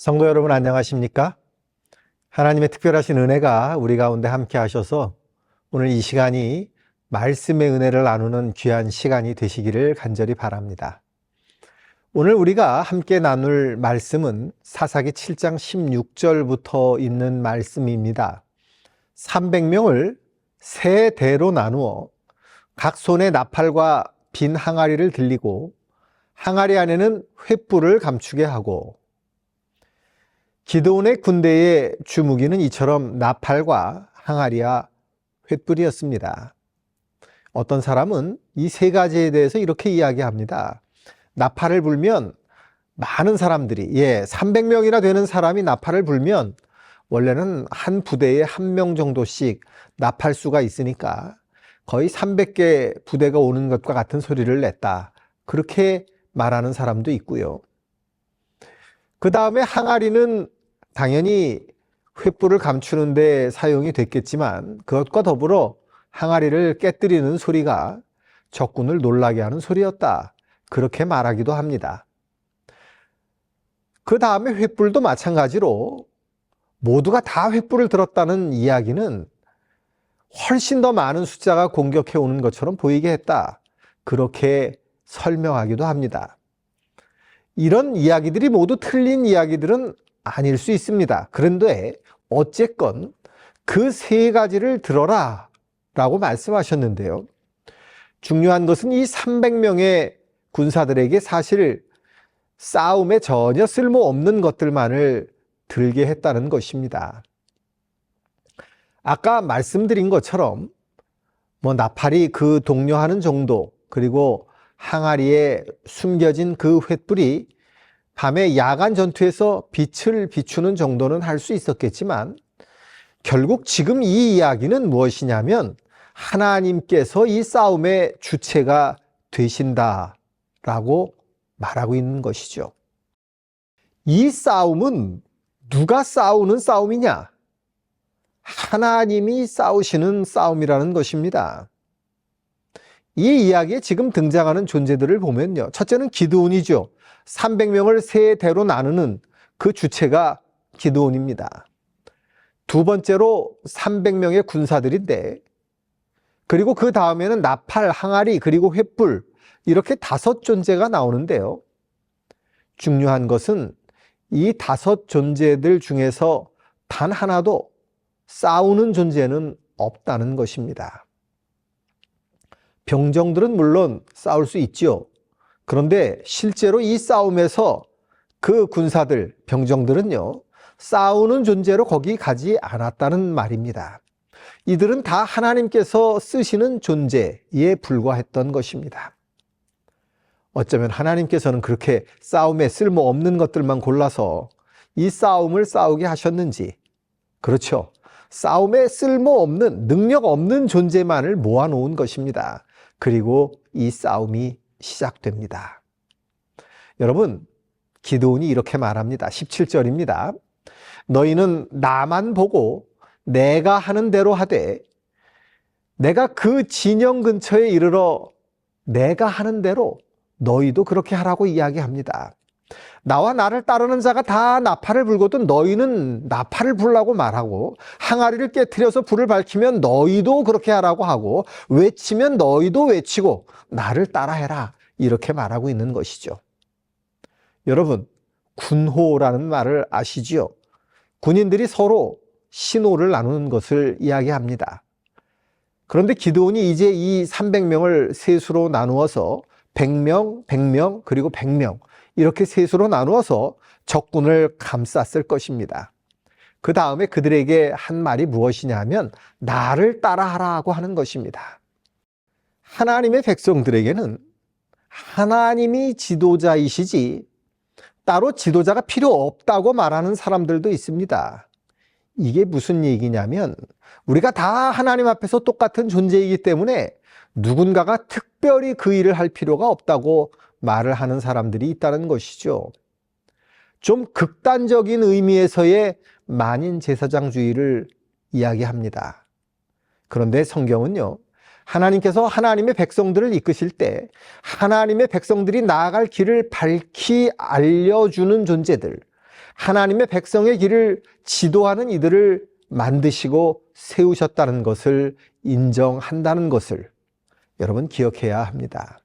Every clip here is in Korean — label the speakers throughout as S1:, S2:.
S1: 성도 여러분 안녕하십니까? 하나님의 특별하신 은혜가 우리 가운데 함께 하셔서 오늘 이 시간이 말씀의 은혜를 나누는 귀한 시간이 되시기를 간절히 바랍니다. 오늘 우리가 함께 나눌 말씀은 사사기 7장 16절부터 있는 말씀입니다. 300명을 세 대로 나누어 각 손에 나팔과 빈 항아리를 들리고 항아리 안에는 횃불을 감추게 하고, 기드온의 군대의 주무기는 이처럼 나팔과 항아리와 횃불이었습니다. 어떤 사람은 이 세 가지에 대해서 이렇게 이야기합니다. 나팔을 불면 많은 사람들이, 300명이나 되는 사람이 나팔을 불면 원래는 한 부대에 1명 정도씩 나팔수가 있으니까 거의 300개 부대가 오는 것과 같은 소리를 냈다. 그렇게 말하는 사람도 있고요. 그 다음에 항아리는 당연히 횃불을 감추는 데 사용이 됐겠지만 그것과 더불어 항아리를 깨뜨리는 소리가 적군을 놀라게 하는 소리였다. 그렇게 말하기도 합니다. 그 다음에 횃불도 마찬가지로 모두가 다 횃불을 들었다는 이야기는 훨씬 더 많은 숫자가 공격해 오는 것처럼 보이게 했다. 그렇게 설명하기도 합니다. 이런 이야기들이 모두 틀린 이야기들은 아닐 수 있습니다. 그런데 어쨌건 그 세 가지를 들어라 라고 말씀하셨는데요. 중요한 것은 이 300명의 군사들에게 사실 싸움에 전혀 쓸모없는 것들만을 들게 했다는 것입니다. 아까 말씀드린 것처럼 나팔이 그 동요하는 정도, 그리고 항아리에 숨겨진 그 횃불이 밤에 야간 전투에서 빛을 비추는 정도는 할 수 있었겠지만, 결국 지금 이 이야기는 무엇이냐면 하나님께서 이 싸움의 주체가 되신다라고 말하고 있는 것이죠. 이 싸움은 누가 싸우는 싸움이냐? 하나님이 싸우시는 싸움이라는 것입니다. 이 이야기에 지금 등장하는 존재들을 보면요, 첫째는 기드온이죠. 300명을 세 대로 나누는 그 주체가 기드온입니다. 두 번째로 300명의 군사들인데, 그리고 그 다음에는 나팔, 항아리, 그리고 횃불, 이렇게 5 존재가 나오는데요. 중요한 것은 이 5 존재들 중에서 단 하나도 싸우는 존재는 없다는 것입니다. 병정들은 물론 싸울 수 있죠. 그런데 실제로 이 싸움에서 그 군사들, 병정들은요, 싸우는 존재로 거기 가지 않았다는 말입니다. 이들은 다 하나님께서 쓰시는 존재에 불과했던 것입니다. 어쩌면 하나님께서는 그렇게 싸움에 쓸모없는 것들만 골라서 이 싸움을 싸우게 하셨는지, 그렇죠, 싸움에 쓸모없는, 능력 없는 존재만을 모아놓은 것입니다. 그리고 이 싸움이 시작됩니다. 여러분, 기드온이 이렇게 말합니다. 17절입니다. 너희는 나만 보고 내가 하는 대로 하되, 내가 그 진영 근처에 이르러 내가 하는 대로 너희도 그렇게 하라고 이야기합니다. 나와 나를 따르는 자가 다 나팔을 불거든 너희는 나팔을 불라고 말하고, 항아리를 깨트려서 불을 밝히면 너희도 그렇게 하라고 하고, 외치면 너희도 외치고 나를 따라해라, 이렇게 말하고 있는 것이죠. 여러분, 군호라는 말을 아시지요? 군인들이 서로 신호를 나누는 것을 이야기합니다. 그런데 기드온이 이제 이 300명을 셋으로 나누어서 100명, 100명, 그리고 100명, 이렇게 셋으로 나누어서 적군을 감쌌을 것입니다. 그 다음에 그들에게 한 말이 무엇이냐면 나를 따라하라고 하는 것입니다. 하나님의 백성들에게는 하나님이 지도자이시지 따로 지도자가 필요 없다고 말하는 사람들도 있습니다. 이게 무슨 얘기냐면 우리가 다 하나님 앞에서 똑같은 존재이기 때문에 누군가가 특별히 그 일을 할 필요가 없다고 말을 하는 사람들이 있다는 것이죠. 좀 극단적인 의미에서의 만인 제사장주의를 이야기합니다. 그런데 성경은요, 하나님께서 하나님의 백성들을 이끄실 때 하나님의 백성들이 나아갈 길을 밝히 알려주는 존재들, 하나님의 백성의 길을 지도하는 이들을 만드시고 세우셨다는 것을 인정한다는 것을 여러분 기억해야 합니다.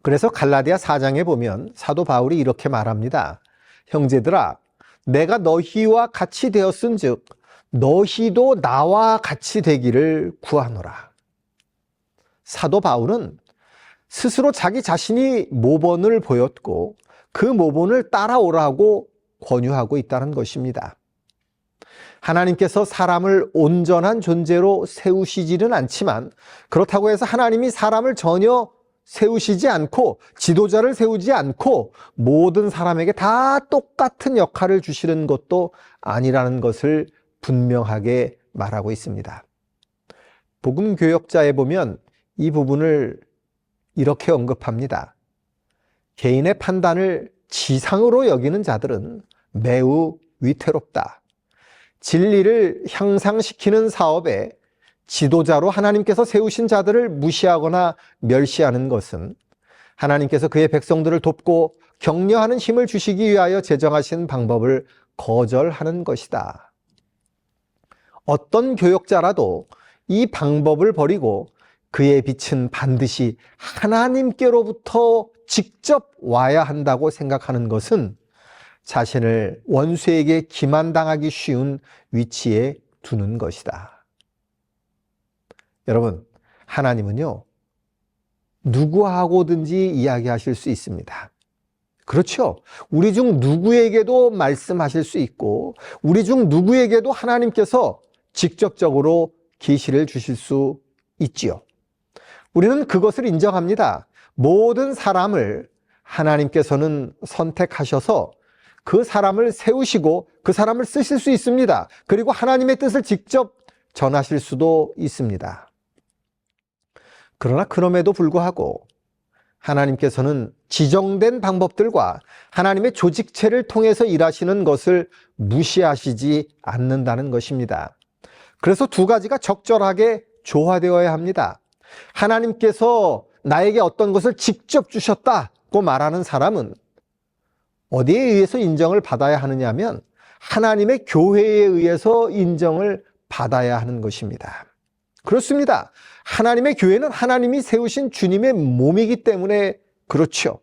S1: 그래서 갈라디아 4장에 보면 사도 바울이 이렇게 말합니다. 형제들아, 내가 너희와 같이 되었은즉 너희도 나와 같이 되기를 구하노라. 사도 바울은 스스로 자기 자신이 모본을 보였고 그 모본을 따라오라고 권유하고 있다는 것입니다. 하나님께서 사람을 온전한 존재로 세우시지는 않지만 그렇다고 해서 하나님이 사람을 전혀 세우시지 않고 지도자를 세우지 않고 모든 사람에게 다 똑같은 역할을 주시는 것도 아니라는 것을 분명하게 말하고 있습니다. 복음교역자에 보면 이 부분을 이렇게 언급합니다. 개인의 판단을 지상으로 여기는 자들은 매우 위태롭다. 진리를 향상시키는 사업에 지도자로 하나님께서 세우신 자들을 무시하거나 멸시하는 것은 하나님께서 그의 백성들을 돕고 격려하는 힘을 주시기 위하여 제정하신 방법을 거절하는 것이다. 어떤 교역자라도 이 방법을 버리고 그의 빛은 반드시 하나님께로부터 직접 와야 한다고 생각하는 것은 자신을 원수에게 기만당하기 쉬운 위치에 두는 것이다. 여러분, 하나님은요, 누구하고든지 이야기하실 수 있습니다. 그렇죠. 우리 중 누구에게도 말씀하실 수 있고 우리 중 누구에게도 하나님께서 직접적으로 계시를 주실 수 있지요. 우리는 그것을 인정합니다. 모든 사람을 하나님께서는 선택하셔서 그 사람을 세우시고 그 사람을 쓰실 수 있습니다. 그리고 하나님의 뜻을 직접 전하실 수도 있습니다. 그러나 그럼에도 불구하고 하나님께서는 지정된 방법들과 하나님의 조직체를 통해서 일하시는 것을 무시하시지 않는다는 것입니다. 그래서 두 가지가 적절하게 조화되어야 합니다. 하나님께서 나에게 어떤 것을 직접 주셨다고 말하는 사람은 어디에 의해서 인정을 받아야 하느냐 하면 하나님의 교회에 의해서 인정을 받아야 하는 것입니다. 그렇습니다. 하나님의 교회는 하나님이 세우신 주님의 몸이기 때문에 그렇죠.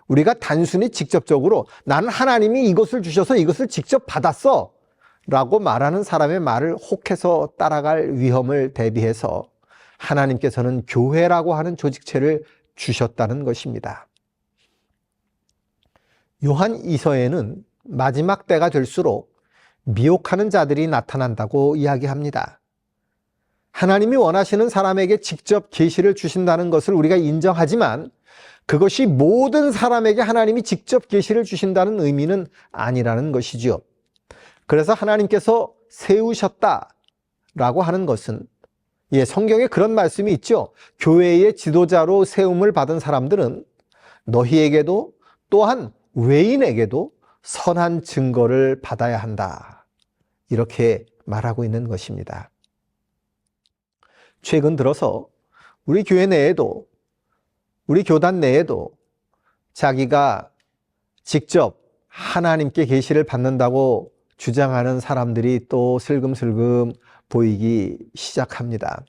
S1: 우리가 단순히 직접적으로 나는 하나님이 이것을 주셔서 이것을 직접 받았어 라고 말하는 사람의 말을 혹해서 따라갈 위험을 대비해서 하나님께서는 교회라고 하는 조직체를 주셨다는 것입니다. 요한 2서에는 마지막 때가 될수록 미혹하는 자들이 나타난다고 이야기합니다. 하나님이 원하시는 사람에게 직접 계시를 주신다는 것을 우리가 인정하지만 그것이 모든 사람에게 하나님이 직접 계시를 주신다는 의미는 아니라는 것이지요. 그래서 하나님께서 세우셨다라고 하는 것은 성경에 그런 말씀이 있죠. 교회의 지도자로 세움을 받은 사람들은 너희에게도 또한 외인에게도 선한 증거를 받아야 한다. 이렇게 말하고 있는 것입니다. 최근 들어서 우리 교회 내에도 우리 교단 내에도 자기가 직접 하나님께 계시를 받는다고 주장하는 사람들이 또 슬금슬금 보이기 시작합니다.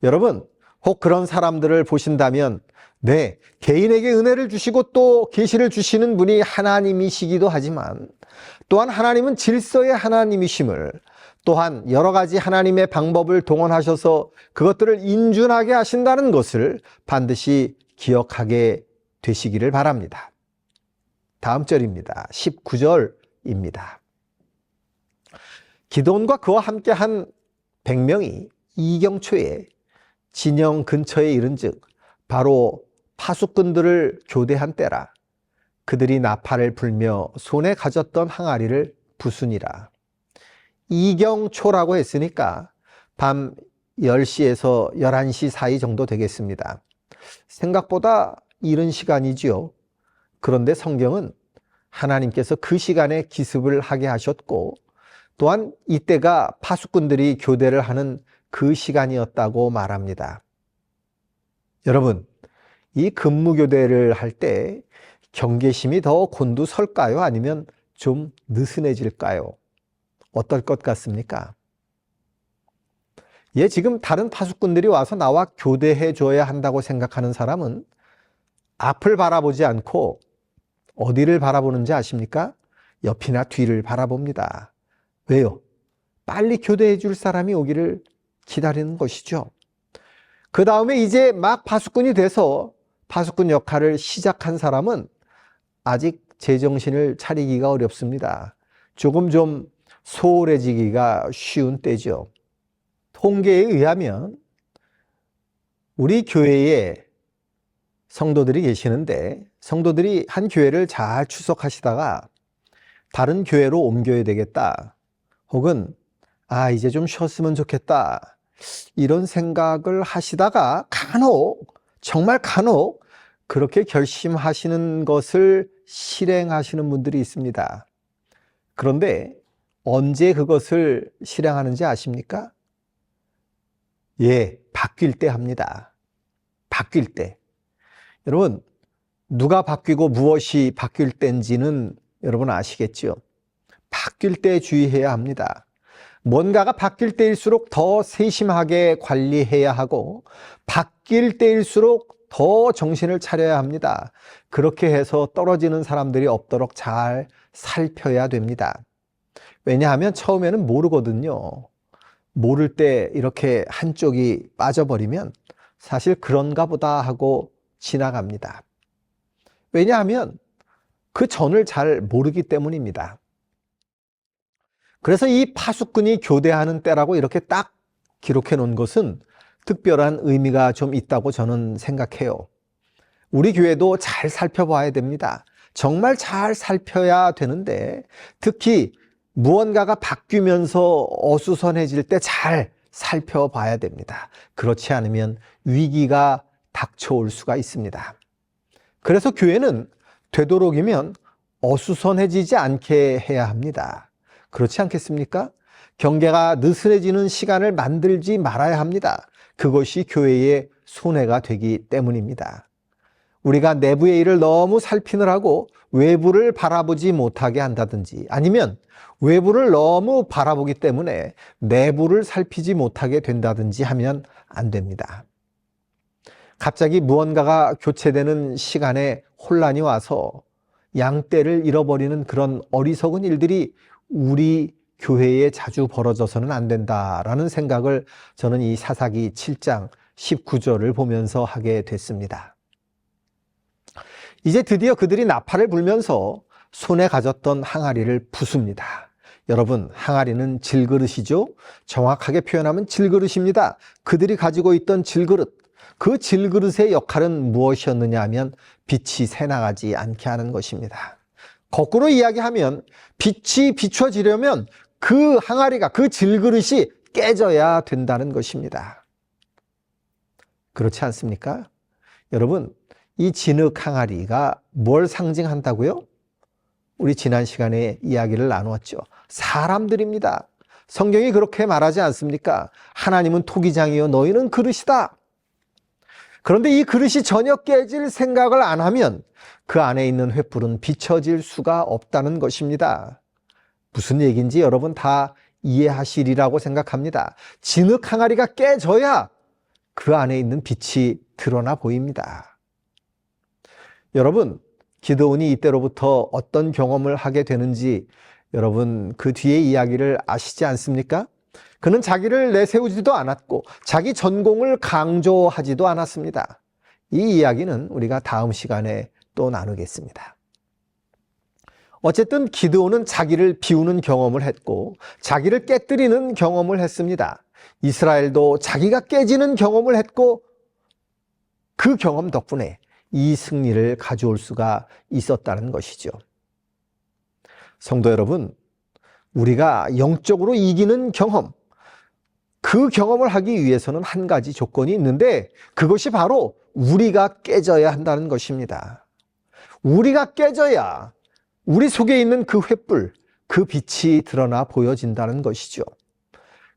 S1: 여러분, 혹 그런 사람들을 보신다면 네, 개인에게 은혜를 주시고 또 계시를 주시는 분이 하나님이시기도 하지만 또한 하나님은 질서의 하나님이심을 또한 여러 가지 하나님의 방법을 동원하셔서 그것들을 인준하게 하신다는 것을 반드시 기억하게 되시기를 바랍니다. 다음 절입니다. 19절입니다. 기드온과 그와 함께한 100명이 이경초에 진영 근처에 이른즉 바로 파수꾼들을 교대한 때라. 그들이 나팔을 불며 손에 가졌던 항아리를 부수니라. 이경초라고 했으니까 밤 10시에서 11시 사이 정도 되겠습니다. 생각보다 이른 시간이지요. 그런데 성경은 하나님께서 그 시간에 기습을 하게 하셨고 또한 이때가 파수꾼들이 교대를 하는 그 시간이었다고 말합니다. 여러분, 이 근무교대를 할 때 경계심이 더 곤두설까요? 아니면 좀 느슨해질까요? 어떨 것 같습니까? 지금 다른 파수꾼들이 와서 나와 교대해 줘야 한다고 생각하는 사람은 앞을 바라보지 않고 어디를 바라보는지 아십니까? 옆이나 뒤를 바라봅니다. 왜요? 빨리 교대해 줄 사람이 오기를 기다리는 것이죠. 그 다음에 이제 막 파수꾼이 돼서 파수꾼 역할을 시작한 사람은 아직 제정신을 차리기가 어렵습니다. 조금 좀 소홀해지기가 쉬운 때죠. 통계에 의하면 우리 교회에 성도들이 계시는데 성도들이 한 교회를 잘 추석하시다가 다른 교회로 옮겨야 되겠다. 혹은 이제 좀 쉬었으면 좋겠다. 이런 생각을 하시다가 간혹, 정말 간혹 그렇게 결심하시는 것을 실행하시는 분들이 있습니다. 그런데 언제 그것을 실행하는지 아십니까? 바뀔 때 합니다. 바뀔 때. 여러분, 누가 바뀌고 무엇이 바뀔 때인지는 여러분 아시겠죠? 바뀔 때 주의해야 합니다. 뭔가가 바뀔 때일수록 더 세심하게 관리해야 하고 바뀔 때일수록 더 정신을 차려야 합니다. 그렇게 해서 떨어지는 사람들이 없도록 잘 살펴야 됩니다. 왜냐하면 처음에는 모르거든요. 모를 때 이렇게 한쪽이 빠져버리면 사실 그런가 보다 하고 지나갑니다. 왜냐하면 그 전을 잘 모르기 때문입니다. 그래서 이 파수꾼이 교대하는 때라고 이렇게 딱 기록해 놓은 것은 특별한 의미가 좀 있다고 저는 생각해요. 우리 교회도 잘 살펴봐야 됩니다. 정말 잘 살펴야 되는데 특히 무언가가 바뀌면서 어수선해질 때 잘 살펴봐야 됩니다. 그렇지 않으면 위기가 닥쳐올 수가 있습니다. 그래서 교회는 되도록이면 어수선해지지 않게 해야 합니다. 그렇지 않겠습니까? 경계가 느슨해지는 시간을 만들지 말아야 합니다. 그것이 교회의 손해가 되기 때문입니다. 우리가 내부의 일을 너무 살피느라고 외부를 바라보지 못하게 한다든지 아니면 외부를 너무 바라보기 때문에 내부를 살피지 못하게 된다든지 하면 안 됩니다. 갑자기 무언가가 교체되는 시간에 혼란이 와서 양떼를 잃어버리는 그런 어리석은 일들이 우리 교회에 자주 벌어져서는 안 된다라는 생각을 저는 이 사사기 7장 19절을 보면서 하게 됐습니다. 이제 드디어 그들이 나팔을 불면서 손에 가졌던 항아리를 부숩니다. 여러분, 항아리는 질그릇이죠. 정확하게 표현하면 질그릇입니다. 그들이 가지고 있던 질그릇, 그 질그릇의 역할은 무엇이었느냐 하면 빛이 새나가지 않게 하는 것입니다. 거꾸로 이야기하면 빛이 비춰지려면 그 항아리가, 그 질그릇이 깨져야 된다는 것입니다. 그렇지 않습니까? 여러분, 이 진흙 항아리가 뭘 상징한다고요? 우리 지난 시간에 이야기를 나누었죠. 사람들입니다. 성경이 그렇게 말하지 않습니까? 하나님은 토기장이요 너희는 그릇이다. 그런데 이 그릇이 전혀 깨질 생각을 안 하면 그 안에 있는 횃불은 비춰질 수가 없다는 것입니다. 무슨 얘기인지 여러분 다 이해하시리라고 생각합니다. 진흙 항아리가 깨져야 그 안에 있는 빛이 드러나 보입니다. 여러분, 기드온이 이때로부터 어떤 경험을 하게 되는지 여러분 그 뒤의 이야기를 아시지 않습니까? 그는 자기를 내세우지도 않았고 자기 전공을 강조하지도 않았습니다. 이 이야기는 우리가 다음 시간에 또 나누겠습니다. 어쨌든 기드온은 자기를 비우는 경험을 했고 자기를 깨뜨리는 경험을 했습니다. 이스라엘도 자기가 깨지는 경험을 했고 그 경험 덕분에 이 승리를 가져올 수가 있었다는 것이죠. 성도 여러분, 우리가 영적으로 이기는 경험, 그 경험을 하기 위해서는 한 가지 조건이 있는데 그것이 바로 우리가 깨져야 한다는 것입니다. 우리가 깨져야 우리 속에 있는 그 횃불, 그 빛이 드러나 보여진다는 것이죠.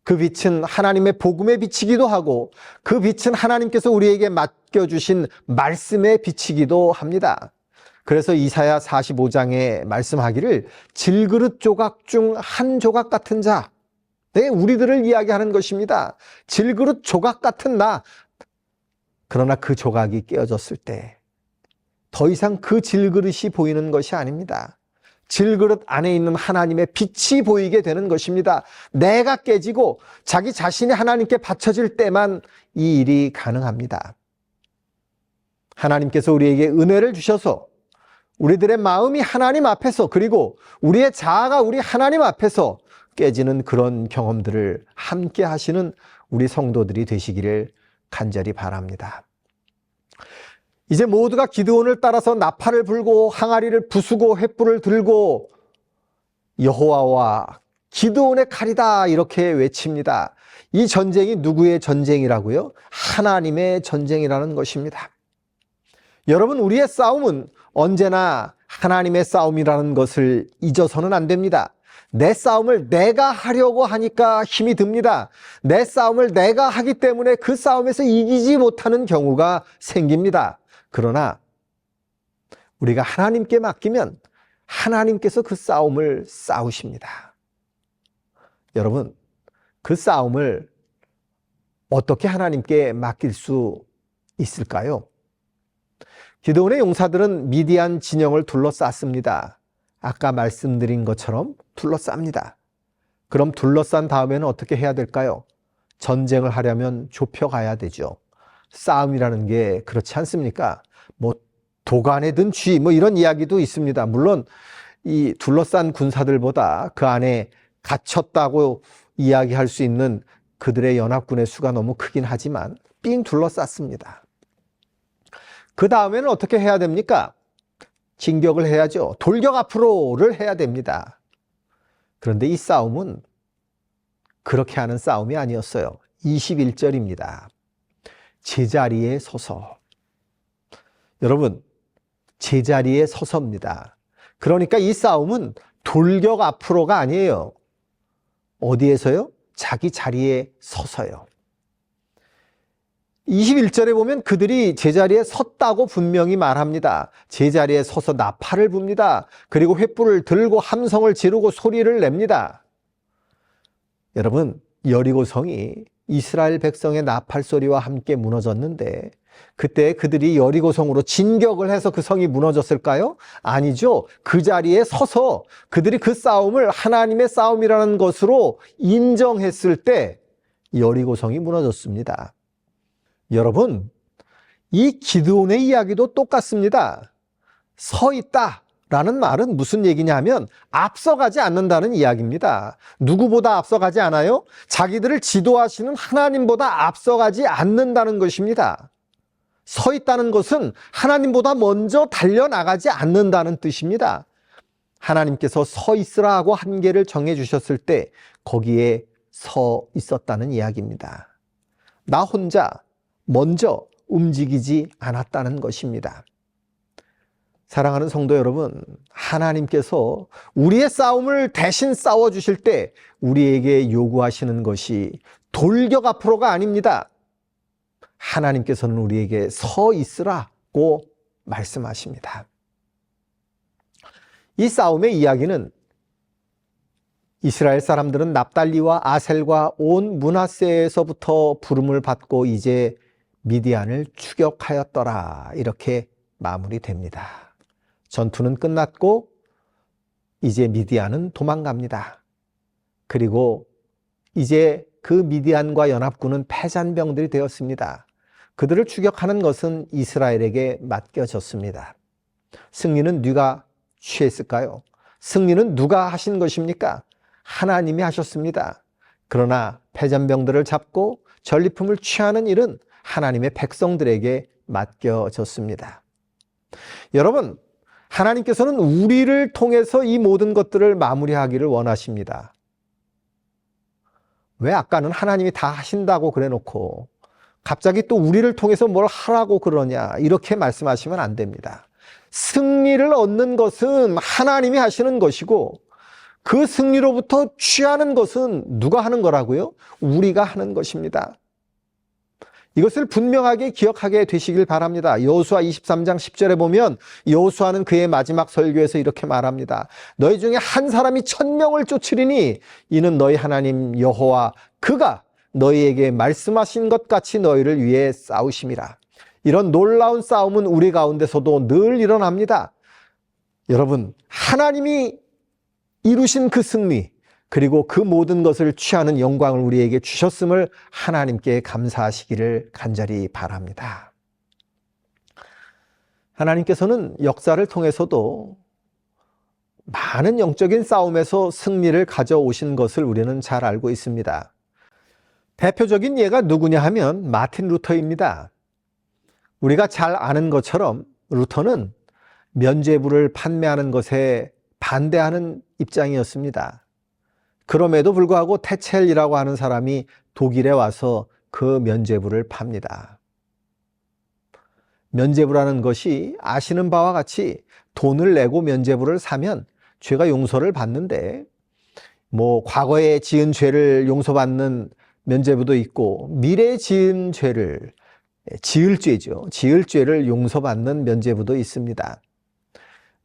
S1: 그 빛은 하나님의 복음의 빛이기도 하고 그 빛은 하나님께서 우리에게 맡겨주신 말씀의 빛이기도 합니다. 그래서 이사야 45장에 말씀하기를 질그릇 조각 중 한 조각 같은 자, 네, 우리들을 이야기하는 것입니다. 질그릇 조각 같은 나. 그러나 그 조각이 깨어졌을 때 더 이상 그 질그릇이 보이는 것이 아닙니다. 질그릇 안에 있는 하나님의 빛이 보이게 되는 것입니다. 내가 깨지고 자기 자신이 하나님께 바쳐질 때만 이 일이 가능합니다. 하나님께서 우리에게 은혜를 주셔서 우리들의 마음이 하나님 앞에서, 그리고 우리의 자아가 우리 하나님 앞에서 깨지는 그런 경험들을 함께 하시는 우리 성도들이 되시기를 간절히 바랍니다. 이제 모두가 기드온을 따라서 나팔을 불고 항아리를 부수고 횃불을 들고 여호와와 기드온의 칼이다 이렇게 외칩니다. 이 전쟁이 누구의 전쟁이라고요? 하나님의 전쟁이라는 것입니다. 여러분, 우리의 싸움은 언제나 하나님의 싸움이라는 것을 잊어서는 안 됩니다. 내 싸움을 내가 하려고 하니까 힘이 듭니다. 내 싸움을 내가 하기 때문에 그 싸움에서 이기지 못하는 경우가 생깁니다. 그러나 우리가 하나님께 맡기면 하나님께서 그 싸움을 싸우십니다. 여러분, 그 싸움을 어떻게 하나님께 맡길 수 있을까요? 기드온의 용사들은 미디안 진영을 둘러쌌습니다. 아까 말씀드린 것처럼 둘러쌉니다. 그럼 둘러싼 다음에는 어떻게 해야 될까요? 전쟁을 하려면 좁혀가야 되죠. 싸움이라는 게 그렇지 않습니까? 도간에 든 쥐, 이런 이야기도 있습니다. 물론 이 둘러싼 군사들보다 그 안에 갇혔다고 이야기할 수 있는 그들의 연합군의 수가 너무 크긴 하지만 삥 둘러쌌습니다. 그 다음에는 어떻게 해야 됩니까? 진격을 해야죠. 돌격 앞으로를 해야 됩니다. 그런데 이 싸움은 그렇게 하는 싸움이 아니었어요. 21절입니다. 제자리에 서서. 여러분, 제자리에 서서입니다. 그러니까 이 싸움은 돌격 앞으로가 아니에요. 어디에서요? 자기 자리에 서서요. 21절에 보면 그들이 제자리에 섰다고 분명히 말합니다. 제자리에 서서 나팔을 붑니다. 그리고 횃불을 들고 함성을 지르고 소리를 냅니다. 여러분, 여리고성이 이스라엘 백성의 나팔 소리와 함께 무너졌는데 그때 그들이 여리고성으로 진격을 해서 그 성이 무너졌을까요? 아니죠. 그 자리에 서서 그들이 그 싸움을 하나님의 싸움이라는 것으로 인정했을 때 여리고성이 무너졌습니다. 여러분, 이 기드온의 이야기도 똑같습니다. 서 있다라는 말은 무슨 얘기냐면 앞서가지 않는다는 이야기입니다. 누구보다 앞서가지 않아요? 자기들을 지도하시는 하나님보다 앞서가지 않는다는 것입니다. 서 있다는 것은 하나님보다 먼저 달려나가지 않는다는 뜻입니다. 하나님께서 서 있으라고 한계를 정해주셨을 때 거기에 서 있었다는 이야기입니다. 나 혼자 먼저 움직이지 않았다는 것입니다. 사랑하는 성도 여러분, 하나님께서 우리의 싸움을 대신 싸워주실 때 우리에게 요구하시는 것이 돌격 앞으로가 아닙니다. 하나님께서는 우리에게 서 있으라고 말씀하십니다. 이 싸움의 이야기는 이스라엘 사람들은 납달리와 아셀과 온 므낫세에서부터 부름을 받고 이제 미디안을 추격하였더라, 이렇게 마무리됩니다. 전투는 끝났고 이제 미디안은 도망갑니다. 그리고 이제 그 미디안과 연합군은 패잔병들이 되었습니다. 그들을 추격하는 것은 이스라엘에게 맡겨졌습니다. 승리는 누가 취했을까요? 승리는 누가 하신 것입니까? 하나님이 하셨습니다. 그러나 패잔병들을 잡고 전리품을 취하는 일은 하나님의 백성들에게 맡겨졌습니다. 여러분, 하나님께서는 우리를 통해서 이 모든 것들을 마무리하기를 원하십니다. 왜 아까는 하나님이 다 하신다고 그래 놓고 갑자기 또 우리를 통해서 뭘 하라고 그러냐, 이렇게 말씀하시면 안 됩니다. 승리를 얻는 것은 하나님이 하시는 것이고 그 승리로부터 취하는 것은 누가 하는 거라고요? 우리가 하는 것입니다. 이것을 분명하게 기억하게 되시길 바랍니다. 여호수아 23장 10절에 보면 여호수아는 그의 마지막 설교에서 이렇게 말합니다. 너희 중에 한 사람이 1000명을 쫓으리니 이는 너희 하나님 여호와 그가 너희에게 말씀하신 것 같이 너희를 위해 싸우심이라. 이런 놀라운 싸움은 우리 가운데서도 늘 일어납니다. 여러분, 하나님이 이루신 그 승리, 그리고 그 모든 것을 취하는 영광을 우리에게 주셨음을 하나님께 감사하시기를 간절히 바랍니다. 하나님께서는 역사를 통해서도 많은 영적인 싸움에서 승리를 가져오신 것을 우리는 잘 알고 있습니다. 대표적인 예가 누구냐 하면 마틴 루터입니다. 우리가 잘 아는 것처럼 루터는 면죄부를 판매하는 것에 반대하는 입장이었습니다. 그럼에도 불구하고 테첼이라고 하는 사람이 독일에 와서 그 면죄부를 팝니다. 면죄부라는 것이 아시는 바와 같이 돈을 내고 면죄부를 사면 죄가 용서를 받는데, 과거에 지은 죄를 용서받는 면죄부도 있고 미래에 지은 죄를, 지을 죄죠. 지을 죄를 용서받는 면죄부도 있습니다.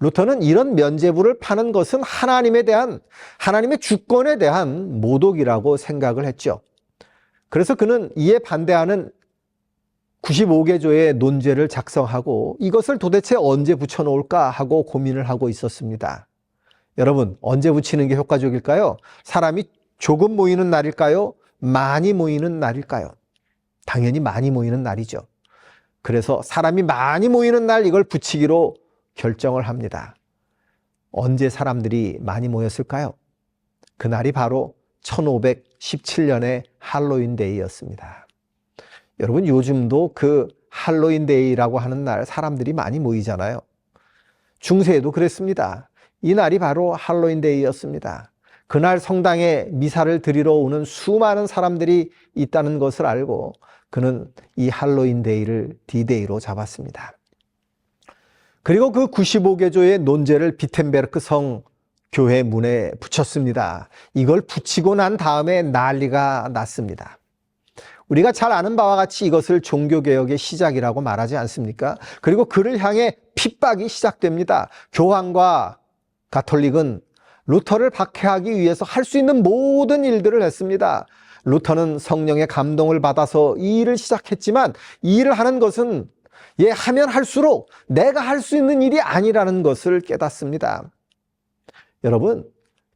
S1: 루터는 이런 면죄부를 파는 것은 하나님의 주권에 대한 모독이라고 생각을 했죠. 그래서 그는 이에 반대하는 95개조의 논제를 작성하고 이것을 도대체 언제 붙여놓을까 하고 고민을 하고 있었습니다. 여러분, 언제 붙이는 게 효과적일까요? 사람이 조금 모이는 날일까요? 많이 모이는 날일까요? 당연히 많이 모이는 날이죠. 그래서 사람이 많이 모이는 날 이걸 붙이기로 결정을 합니다. 언제 사람들이 많이 모였을까요? 그날이 바로 1517년의 할로윈 데이였습니다. 여러분, 요즘도 그 할로윈 데이라고 하는 날 사람들이 많이 모이잖아요. 중세에도 그랬습니다. 이 날이 바로 할로윈 데이였습니다. 그날 성당에 미사를 드리러 오는 수많은 사람들이 있다는 것을 알고 그는 이 할로윈 데이를 D-데이로 잡았습니다. 그리고 그 95개조의 논제를 비텐베르크 성 교회 문에 붙였습니다. 이걸 붙이고 난 다음에 난리가 났습니다. 우리가 잘 아는 바와 같이 이것을 종교개혁의 시작이라고 말하지 않습니까? 그리고 그를 향해 핍박이 시작됩니다. 교황과 가톨릭은 루터를 박해하기 위해서 할 수 있는 모든 일들을 했습니다. 루터는 성령의 감동을 받아서 이 일을 시작했지만 이 일을 하는 것은 하면 할수록 내가 할 수 있는 일이 아니라는 것을 깨닫습니다. 여러분,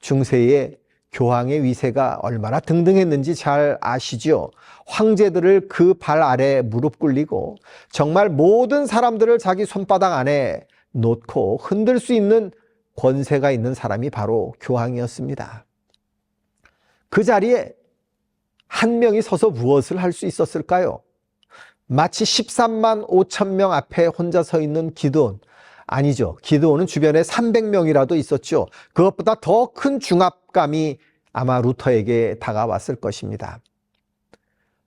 S1: 중세의 교황의 위세가 얼마나 등등했는지 잘 아시죠? 황제들을 그 발 아래 무릎 꿇리고 정말 모든 사람들을 자기 손바닥 안에 놓고 흔들 수 있는 권세가 있는 사람이 바로 교황이었습니다. 그 자리에 한 명이 서서 무엇을 할 수 있었을까요? 마치 13만 5천 명 앞에 혼자 서 있는 기드온, 아니죠. 기드온은 주변에 300명이라도 있었죠. 그것보다 더 큰 중압감이 아마 루터에게 다가왔을 것입니다.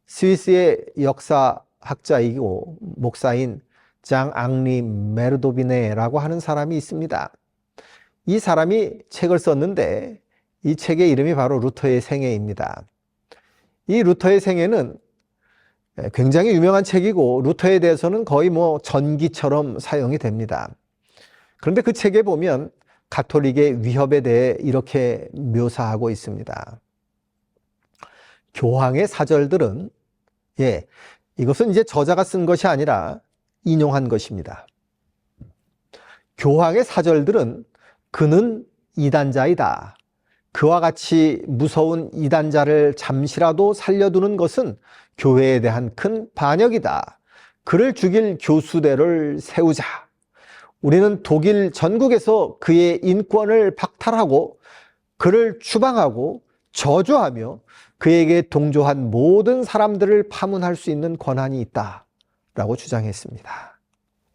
S1: 스위스의 역사학자이고 목사인 장 앙리 메르도비네라고 하는 사람이 있습니다. 이 사람이 책을 썼는데 이 책의 이름이 바로 루터의 생애입니다. 이 루터의 생애는 굉장히 유명한 책이고 루터에 대해서는 거의 전기처럼 사용이 됩니다. 그런데 그 책에 보면 가톨릭의 위협에 대해 이렇게 묘사하고 있습니다. 교황의 사절들은, 이것은 이제 저자가 쓴 것이 아니라 인용한 것입니다. 교황의 사절들은 그는 이단자이다. 그와 같이 무서운 이단자를 잠시라도 살려두는 것은 교회에 대한 큰 반역이다. 그를 죽일 교수대를 세우자. 우리는 독일 전국에서 그의 인권을 박탈하고 그를 추방하고 저주하며 그에게 동조한 모든 사람들을 파문할 수 있는 권한이 있다라고 주장했습니다.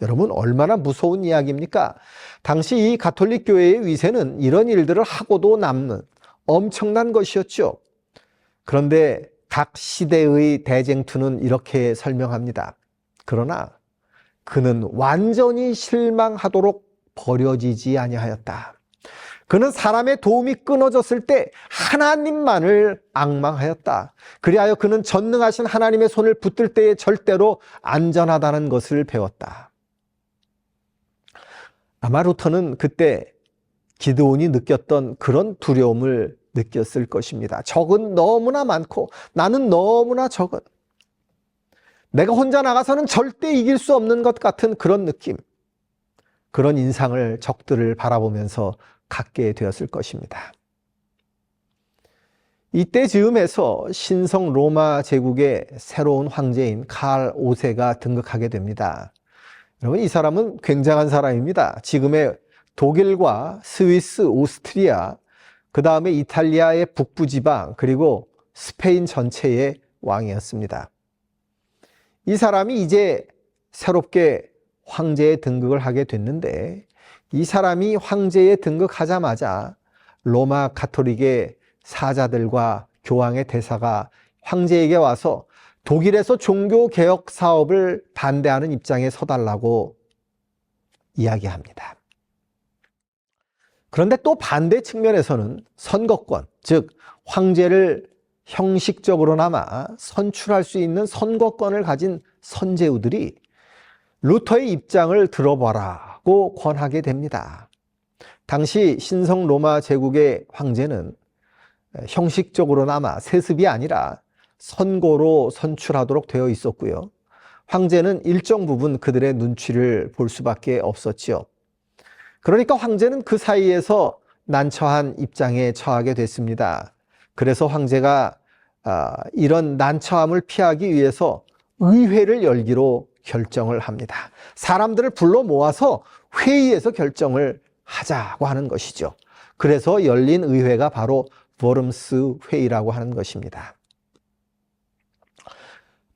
S1: 여러분, 얼마나 무서운 이야기입니까? 당시 이 가톨릭 교회의 위세는 이런 일들을 하고도 남는 엄청난 것이었죠. 그런데 각 시대의 대쟁투는 이렇게 설명합니다. 그러나 그는 완전히 실망하도록 버려지지 아니하였다. 그는 사람의 도움이 끊어졌을 때 하나님만을 앙망하였다. 그리하여 그는 전능하신 하나님의 손을 붙들 때에 절대로 안전하다는 것을 배웠다. 아마 루터는 그때 기드온이 느꼈던 그런 두려움을 느꼈을 것입니다. 적은 너무나 많고 나는 너무나 적은, 내가 혼자 나가서는 절대 이길 수 없는 것 같은 그런 느낌, 그런 인상을 적들을 바라보면서 갖게 되었을 것입니다. 이때 즈음에서 신성 로마 제국의 새로운 황제인 칼 5세가 등극하게 됩니다. 여러분, 이 사람은 굉장한 사람입니다. 지금의 독일과 스위스, 오스트리아, 그 다음에 이탈리아의 북부 지방, 그리고 스페인 전체의 왕이었습니다. 이 사람이 이제 새롭게 황제에 등극을 하게 됐는데, 이 사람이 황제에 등극하자마자 로마 가톨릭의 사자들과 교황의 대사가 황제에게 와서 독일에서 종교개혁 사업을 반대하는 입장에 서달라고 이야기합니다. 그런데 또 반대 측면에서는 선거권, 즉 황제를 형식적으로나마 선출할 수 있는 선거권을 가진 선제우들이 루터의 입장을 들어보라고 권하게 됩니다. 당시 신성 로마 제국의 황제는 형식적으로나마 세습이 아니라 선거로 선출하도록 되어 있었고요. 황제는 일정 부분 그들의 눈치를 볼 수밖에 없었지요. 그러니까 황제는 그 사이에서 난처한 입장에 처하게 됐습니다. 그래서 황제가 이런 난처함을 피하기 위해서 의회를 열기로 결정을 합니다. 사람들을 불러 모아서 회의에서 결정을 하자고 하는 것이죠. 그래서 열린 의회가 바로 워름스 회의라고 하는 것입니다.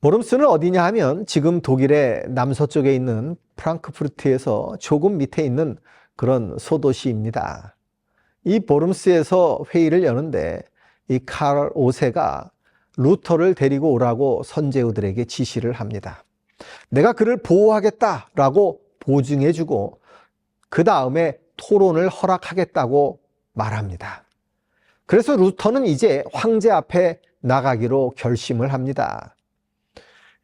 S1: 워름스는 어디냐 하면 지금 독일의 남서쪽에 있는 프랑크푸르트에서 조금 밑에 있는 그런 소도시입니다. 이 워름스에서 회의를 여는데 이 칼 5세가 루터를 데리고 오라고 선제우들에게 지시를 합니다. 내가 그를 보호하겠다라고 보증해주고 그 다음에 토론을 허락하겠다고 말합니다. 그래서 루터는 이제 황제 앞에 나가기로 결심을 합니다.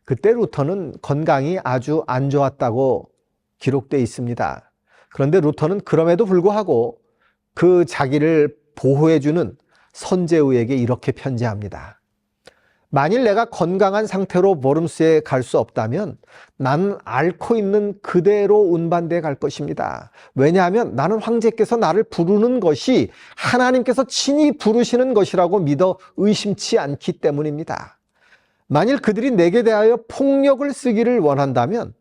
S1: 그때 루터는 건강이 아주 안 좋았다고 기록되어 있습니다. 그런데 루터는 그럼에도 불구하고 그 자기를 보호해주는 선제우에게 이렇게 편지합니다. 만일 내가 건강한 상태로 워름스에 갈 수 없다면 나는 앓고 있는 그대로 운반대에 갈 것입니다. 왜냐하면 나는 황제께서 나를 부르는 것이 하나님께서 친히 부르시는 것이라고 믿어 의심치 않기 때문입니다. 만일 그들이 내게 대하여 폭력을 쓰기를 원한다면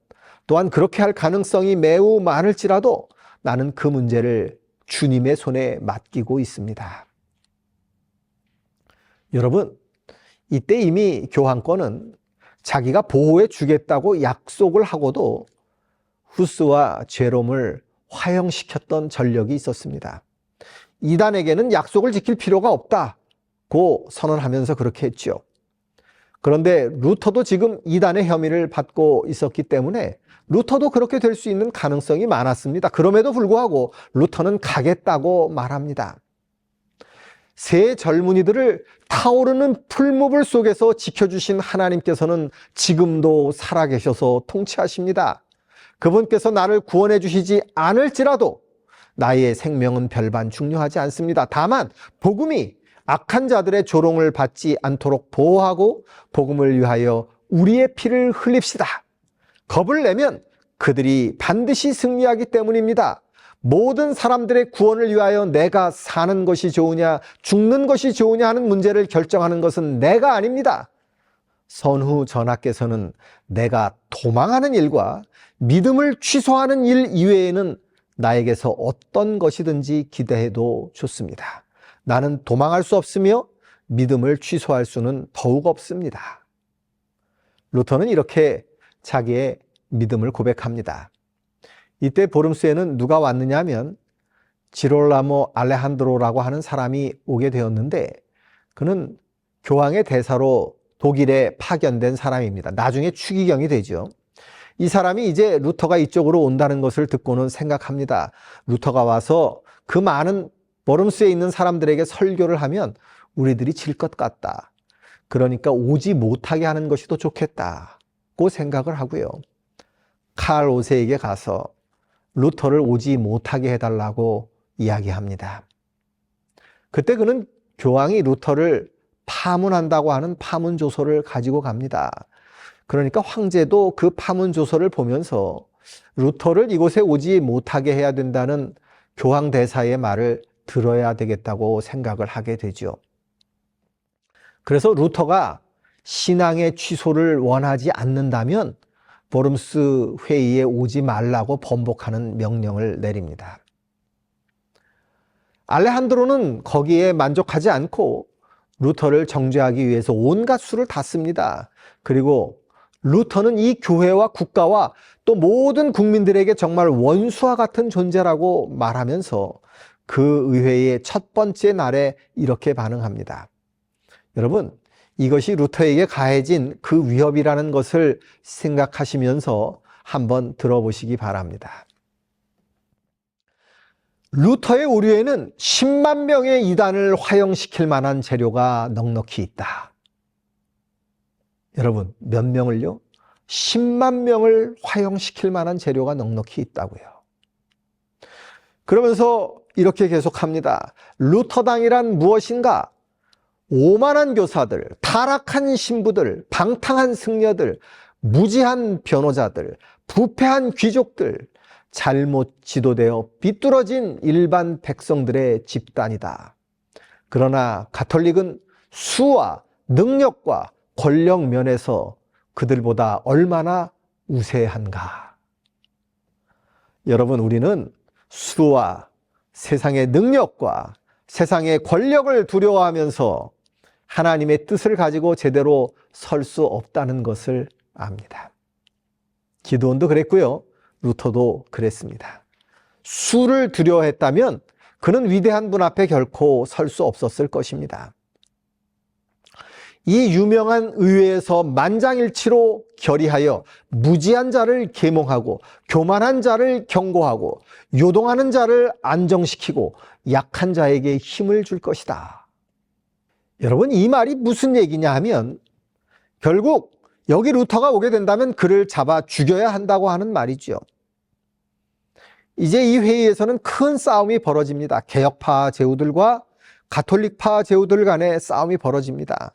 S1: 또한 그렇게 할 가능성이 매우 많을지라도 나는 그 문제를 주님의 손에 맡기고 있습니다. 여러분, 이때 이미 교황권은 자기가 보호해 주겠다고 약속을 하고도 후스와 제롬을 화형시켰던 전력이 있었습니다. 이단에게는 약속을 지킬 필요가 없다고 선언하면서 그렇게 했죠. 그런데 루터도 지금 이단의 혐의를 받고 있었기 때문에 루터도 그렇게 될 수 있는 가능성이 많았습니다. 그럼에도 불구하고 루터는 가겠다고 말합니다. 새 젊은이들을 타오르는 풀무불 속에서 지켜주신 하나님께서는 지금도 살아계셔서 통치하십니다. 그분께서 나를 구원해 주시지 않을지라도 나의 생명은 별반 중요하지 않습니다. 다만 복음이 악한 자들의 조롱을 받지 않도록 보호하고 복음을 위하여 우리의 피를 흘립시다. 겁을 내면 그들이 반드시 승리하기 때문입니다. 모든 사람들의 구원을 위하여 내가 사는 것이 좋으냐 죽는 것이 좋으냐 하는 문제를 결정하는 것은 내가 아닙니다. 선후 전하께서는 내가 도망하는 일과 믿음을 취소하는 일 이외에는 나에게서 어떤 것이든지 기대해도 좋습니다. 나는 도망할 수 없으며 믿음을 취소할 수는 더욱 없습니다. 루터는 이렇게 자기의 믿음을 고백합니다. 이때 보름스에는 누가 왔느냐 하면 지롤라모 알레한드로라고 하는 사람이 오게 되었는데 그는 교황의 대사로 독일에 파견된 사람입니다. 나중에 추기경이 되죠. 이 사람이 이제 루터가 이쪽으로 온다는 것을 듣고는 생각합니다. 루터가 와서 그 많은 워름스에 있는 사람들에게 설교를 하면 우리들이 질 것 같다. 그러니까 오지 못하게 하는 것이 더 좋겠다고 생각을 하고요. 칼 5세에게 가서 루터를 오지 못하게 해달라고 이야기합니다. 그때 그는 교황이 루터를 파문한다고 하는 파문조서를 가지고 갑니다. 그러니까 황제도 그 파문조서를 보면서 루터를 이곳에 오지 못하게 해야 된다는 교황 대사의 말을 들어야 되겠다고 생각을 하게 되죠. 그래서 루터가 신앙의 취소를 원하지 않는다면 워름스 회의에 오지 말라고 번복하는 명령을 내립니다. 알레한드로는 거기에 만족하지 않고 루터를 정죄하기 위해서 온갖 수를 다 씁니다. 그리고 루터는 이 교회와 국가와 또 모든 국민들에게 정말 원수와 같은 존재라고 말하면서 그 의회의 첫 번째 날에 이렇게 반응합니다. 여러분, 이것이 루터에게 가해진 그 위협이라는 것을 생각하시면서 한번 들어보시기 바랍니다. 루터의 오류에는 10만 명의 이단을 화형시킬 만한 재료가 넉넉히 있다. 여러분, 몇 명을요? 10만 명을 화형시킬 만한 재료가 넉넉히 있다고요. 그러면서 이렇게 계속합니다. 루터당이란 무엇인가? 오만한 교사들, 타락한 신부들, 방탕한 승려들, 무지한 변호자들, 부패한 귀족들, 잘못 지도되어 비뚤어진 일반 백성들의 집단이다. 그러나 가톨릭은 수와 능력과 권력 면에서 그들보다 얼마나 우세한가. 여러분, 우리는 수와 세상의 능력과 세상의 권력을 두려워하면서 하나님의 뜻을 가지고 제대로 설 수 없다는 것을 압니다. 기드온도 그랬고요. 루터도 그랬습니다. 수를 두려워했다면 그는 위대한 분 앞에 결코 설 수 없었을 것입니다. 이 유명한 의회에서 만장일치로 결의하여 무지한 자를 계몽하고 교만한 자를 경고하고 요동하는 자를 안정시키고 약한 자에게 힘을 줄 것이다. 여러분, 이 말이 무슨 얘기냐 하면 결국 여기 루터가 오게 된다면 그를 잡아 죽여야 한다고 하는 말이죠. 이제 이 회의에서는 큰 싸움이 벌어집니다. 개혁파 제후들과 가톨릭파 제후들 간의 싸움이 벌어집니다.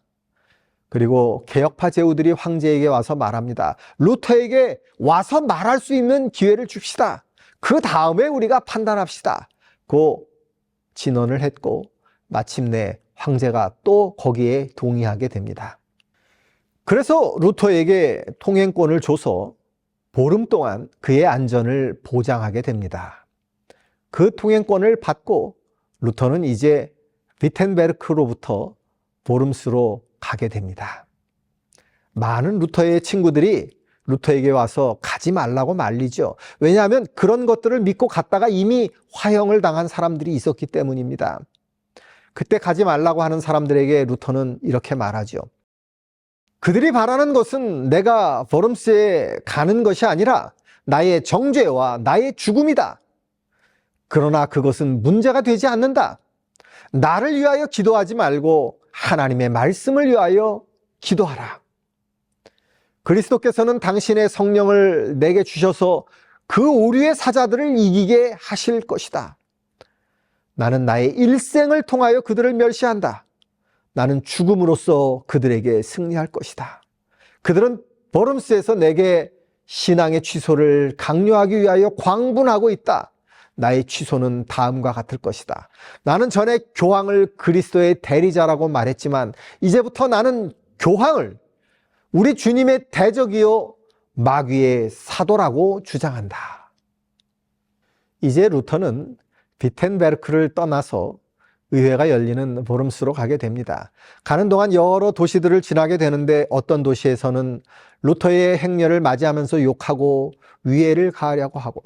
S1: 그리고 개혁파 제후들이 황제에게 와서 말합니다. 루터에게 와서 말할 수 있는 기회를 줍시다. 그 다음에 우리가 판단합시다. 고 진언을 했고 마침내 황제가 또 거기에 동의하게 됩니다. 그래서 루터에게 통행권을 줘서 보름 동안 그의 안전을 보장하게 됩니다. 그 통행권을 받고 루터는 이제 위텐베르크로부터 보름스로 가게 됩니다. 많은 루터의 친구들이 루터에게 와서 가지 말라고 말리죠. 왜냐하면 그런 것들을 믿고 갔다가 이미 화형을 당한 사람들이 있었기 때문입니다. 그때 가지 말라고 하는 사람들에게 루터는 이렇게 말하죠. 그들이 바라는 것은 내가 워름스에 가는 것이 아니라 나의 정죄와 나의 죽음이다. 그러나 그것은 문제가 되지 않는다. 나를 위하여 기도하지 말고 하나님의 말씀을 위하여 기도하라. 그리스도께서는 당신의 성령을 내게 주셔서 그 오류의 사자들을 이기게 하실 것이다. 나는 나의 일생을 통하여 그들을 멸시한다. 나는 죽음으로써 그들에게 승리할 것이다. 그들은 워름스에서 내게 신앙의 취소를 강요하기 위하여 광분하고 있다. 나의 취소는 다음과 같을 것이다. 나는 전에 교황을 그리스도의 대리자라고 말했지만 이제부터 나는 교황을 우리 주님의 대적이요 마귀의 사도라고 주장한다. 이제 루터는 비텐베르크를 떠나서 의회가 열리는 보름스로 가게 됩니다. 가는 동안 여러 도시들을 지나게 되는데 어떤 도시에서는 루터의 행렬을 맞이하면서 욕하고 위해를 가하려고 하고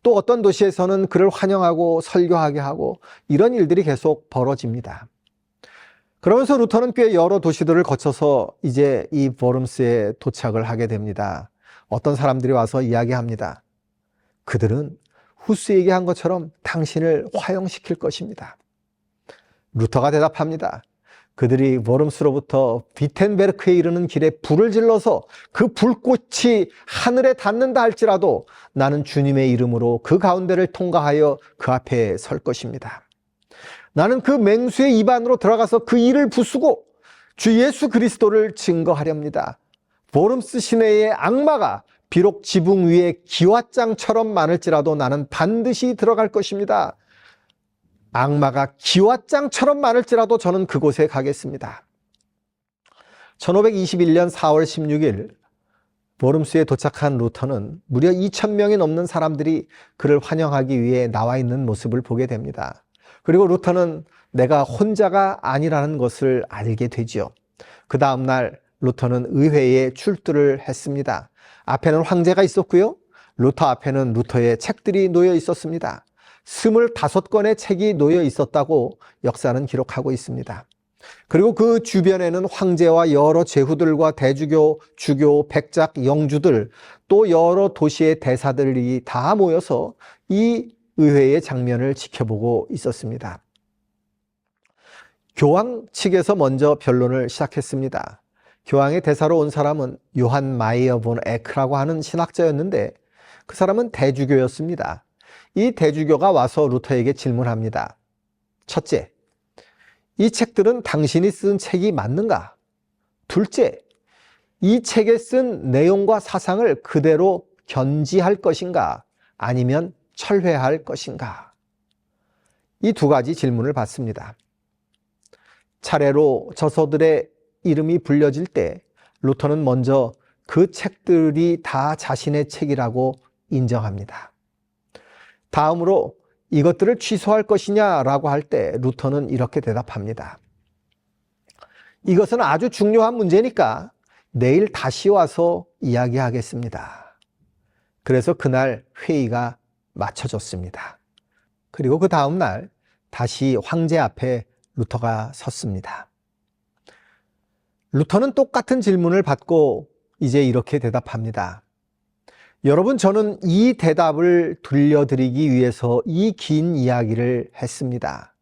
S1: 또 어떤 도시에서는 그를 환영하고 설교하게 하고 이런 일들이 계속 벌어집니다. 그러면서 루터는 꽤 여러 도시들을 거쳐서 이제 이 보름스에 도착을 하게 됩니다. 어떤 사람들이 와서 이야기합니다. 그들은 후스 얘기한 것처럼 당신을 화형시킬 것입니다. 루터가 대답합니다. 그들이 워름스로부터 비텐베르크에 이르는 길에 불을 질러서 그 불꽃이 하늘에 닿는다 할지라도 나는 주님의 이름으로 그 가운데를 통과하여 그 앞에 설 것입니다. 나는 그 맹수의 입안으로 들어가서 그 이를 부수고 주 예수 그리스도를 증거하렵니다. 워름스 시내의 악마가 비록 지붕 위에 기왓장처럼 많을지라도 나는 반드시 들어갈 것입니다. 악마가 기왓장처럼 많을지라도 저는 그곳에 가겠습니다. 1521년 4월 16일 워름스에 도착한 루터는 무려 2,000명이 넘는 사람들이 그를 환영하기 위해 나와 있는 모습을 보게 됩니다. 그리고 루터는 내가 혼자가 아니라는 것을 알게 되지요. 그 다음 날 루터는 의회에 출두를 했습니다. 앞에는 황제가 있었고요. 루터 앞에는 루터의 책들이 놓여 있었습니다. 25권의 책이 놓여 있었다고 역사는 기록하고 있습니다. 그리고 그 주변에는 황제와 여러 제후들과 대주교, 주교, 백작, 영주들, 또 여러 도시의 대사들이 다 모여서 이 의회의 장면을 지켜보고 있었습니다. 교황 측에서 먼저 변론을 시작했습니다. 교황의 대사로 온 사람은 요한 마이어 본 에크라고 하는 신학자였는데 그 사람은 대주교였습니다. 이 대주교가 와서 루터에게 질문합니다. 첫째, 이 책들은 당신이 쓴 책이 맞는가? 둘째, 이 책에 쓴 내용과 사상을 그대로 견지할 것인가? 아니면 철회할 것인가? 이 두 가지 질문을 받습니다. 차례로 저서들의 이름이 불려질 때 루터는 먼저 그 책들이 다 자신의 책이라고 인정합니다. 다음으로 이것들을 취소할 것이냐라고 할 때 루터는 이렇게 대답합니다. 이것은 아주 중요한 문제니까 내일 다시 와서 이야기하겠습니다. 그래서 그날 회의가 마쳐졌습니다. 그리고 그 다음 날 다시 황제 앞에 루터가 섰습니다. 루터는 똑같은 질문을 받고 이제 이렇게 대답합니다. 여러분, 저는 이 대답을 들려드리기 위해서 이 긴 이야기를 했습니다.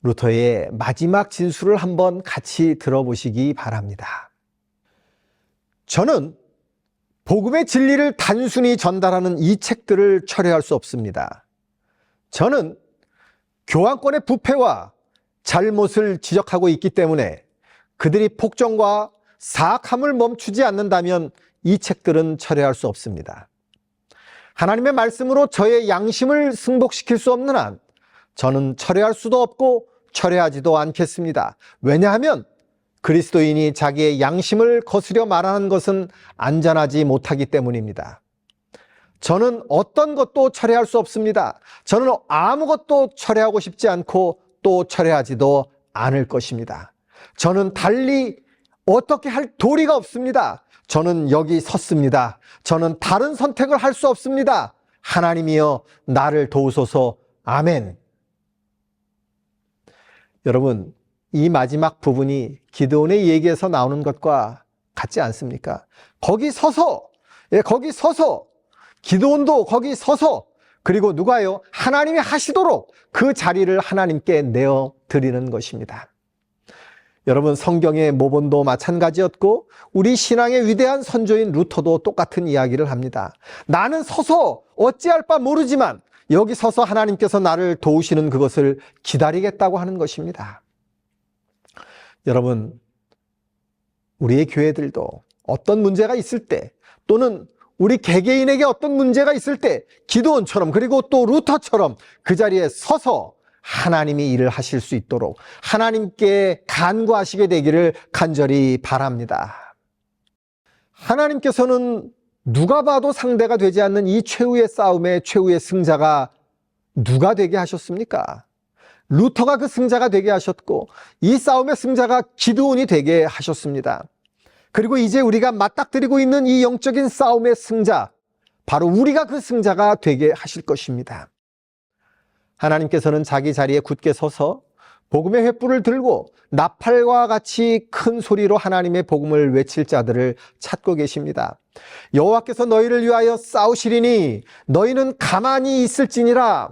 S1: 루터의 마지막 진술을 한번 같이 들어보시기 바랍니다. 저는 복음의 진리를 단순히 전달하는 이 책들을 철회할 수 없습니다. 저는 교황권의 부패와 잘못을 지적하고 있기 때문에 그들이 폭정과 사악함을 멈추지 않는다면 이 책들은 철회할 수 없습니다. 하나님의 말씀으로 저의 양심을 승복시킬 수 없는 한 저는 철회할 수도 없고 철회하지도 않겠습니다. 왜냐하면 그리스도인이 자기의 양심을 거스려 말하는 것은 안전하지 못하기 때문입니다. 저는 어떤 것도 철회할 수 없습니다. 저는 아무것도 철회하고 싶지 않고 또 철회하지도 않을 것입니다. 저는 달리 어떻게 할 도리가 없습니다. 저는 여기 섰습니다. 저는 다른 선택을 할 수 없습니다. 하나님이여 나를 도우소서. 아멘. 여러분, 이 마지막 부분이 기드온의 얘기에서 나오는 것과 같지 않습니까? 거기 서서, 거기 서서, 기드온도 거기 서서, 그리고 누가요? 하나님이 하시도록 그 자리를 하나님께 내어 드리는 것입니다. 여러분, 성경의 모본도 마찬가지였고 우리 신앙의 위대한 선조인 루터도 똑같은 이야기를 합니다. 나는 서서 어찌할 바 모르지만 여기 서서 하나님께서 나를 도우시는 그것을 기다리겠다고 하는 것입니다. 여러분, 우리의 교회들도 어떤 문제가 있을 때 또는 우리 개개인에게 어떤 문제가 있을 때 기드온처럼 그리고 또 루터처럼 그 자리에 서서 하나님이 일을 하실 수 있도록 하나님께 간구하시게 되기를 간절히 바랍니다. 하나님께서는 누가 봐도 상대가 되지 않는 이 최후의 싸움의 최후의 승자가 누가 되게 하셨습니까? 루터가 그 승자가 되게 하셨고 이 싸움의 승자가 기드온이 되게 하셨습니다. 그리고 이제 우리가 맞닥뜨리고 있는 이 영적인 싸움의 승자, 바로 우리가 그 승자가 되게 하실 것입니다. 하나님께서는 자기 자리에 굳게 서서 복음의 횃불을 들고 나팔과 같이 큰 소리로 하나님의 복음을 외칠 자들을 찾고 계십니다. 여호와께서 너희를 위하여 싸우시리니 너희는 가만히 있을지니라.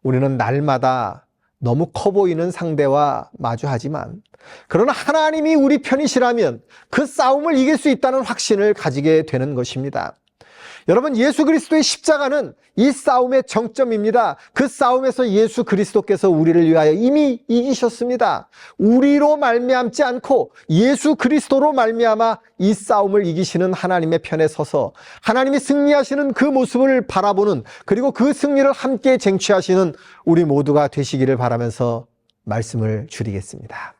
S1: 우리는 날마다 너무 커 보이는 상대와 마주하지만 그러나 하나님이 우리 편이시라면 그 싸움을 이길 수 있다는 확신을 가지게 되는 것입니다. 여러분, 예수 그리스도의 십자가는 이 싸움의 정점입니다. 그 싸움에서 예수 그리스도께서 우리를 위하여 이미 이기셨습니다. 우리로 말미암지 않고 예수 그리스도로 말미암아 이 싸움을 이기시는 하나님의 편에 서서 하나님이 승리하시는 그 모습을 바라보는, 그리고 그 승리를 함께 쟁취하시는 우리 모두가 되시기를 바라면서 말씀을 줄이겠습니다.